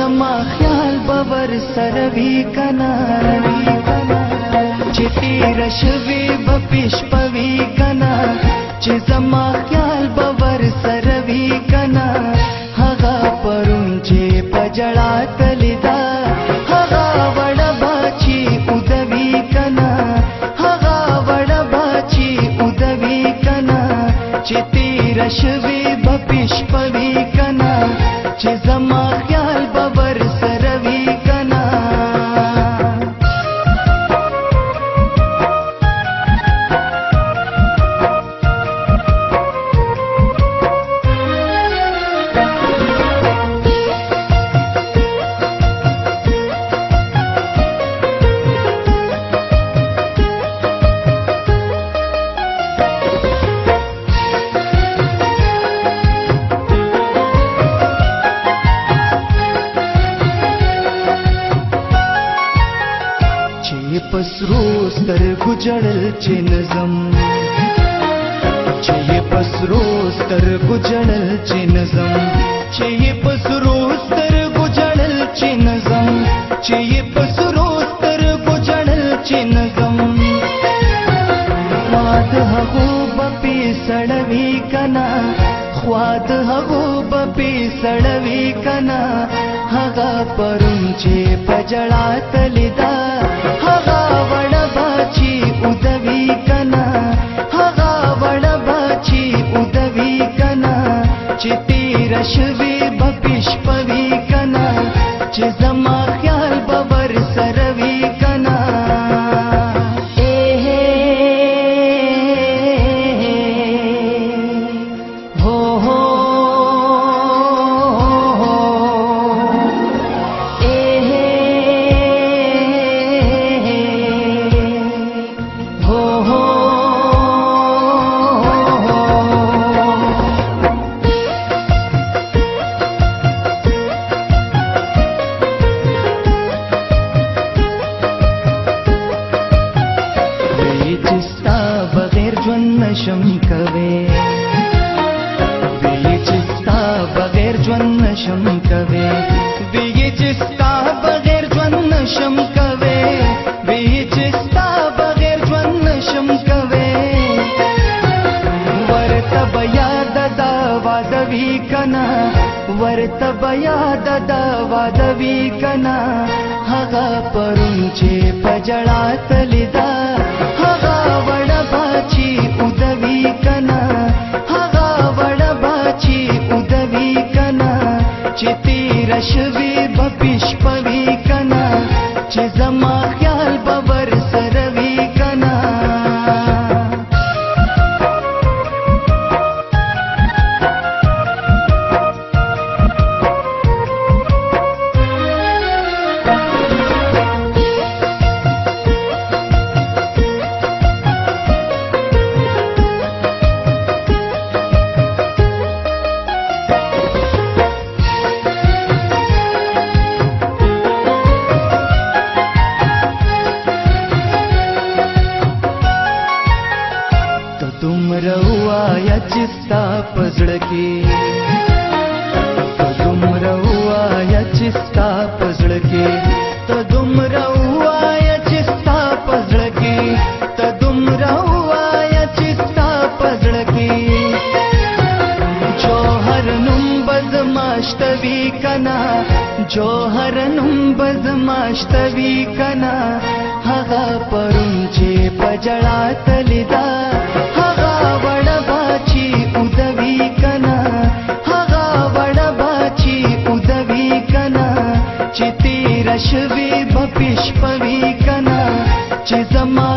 زما خیال باور سروي کنا چې تیر شوي بپیش پوي کنا چې زما خیال باور سروي کنا هغه پرون چې پجړا تلدا هغه وړ باچی ودوي کنا هغه وړ باچی ودوي کنا چې تیر شوي بپیش پوي کنا چې زما خیال باور سروي کنا پسرو سترګو جړل چې نظم چې پسرو سترګو جړل چې نظم چې پسرو سترګو جړل چې نظم چې پسرو سترګو جړل چې نظم خواد هغو بپی سړوي کنا خواد هغو بپی سړوي کنا هغه پرون چې پجړا تلدا هغه وړ باچی ودوي کنا هغه وړ باچی ودوي کنا چې تیر شوي بپیش پوي کنا چې زما خیال باور سروي کنا نشم کوي وی چستا بغیر ژوند نشم کوي وی چستا بغیر ژوند نشم کوي وی چستا بغیر ژوند نشم کوي ورته بیا د وادوي کنا ورته بیا د وادوي کنا هغه پرون چې پجړا تلدا هغه وړ باچی ودوي کنا هغه وړ باچی ودوي کنا چې تیر شوي بپیش پوي کنا چې زما خیال باور سروي کنا روایا چستا پزړه کې تدوم روایا چستا پزړه کې تدوم روایا چستا پزړه کې تدوم روایا چستا پزړه کې جوهر نوم بزماشتوي کنا جوهر نوم بزماشتوي کنا هغه پرون چې پجړا تلدا ودوي کنا هغه وړ باچی ودوي کنا چې تیر شوي بپیش پوي کنا چې زما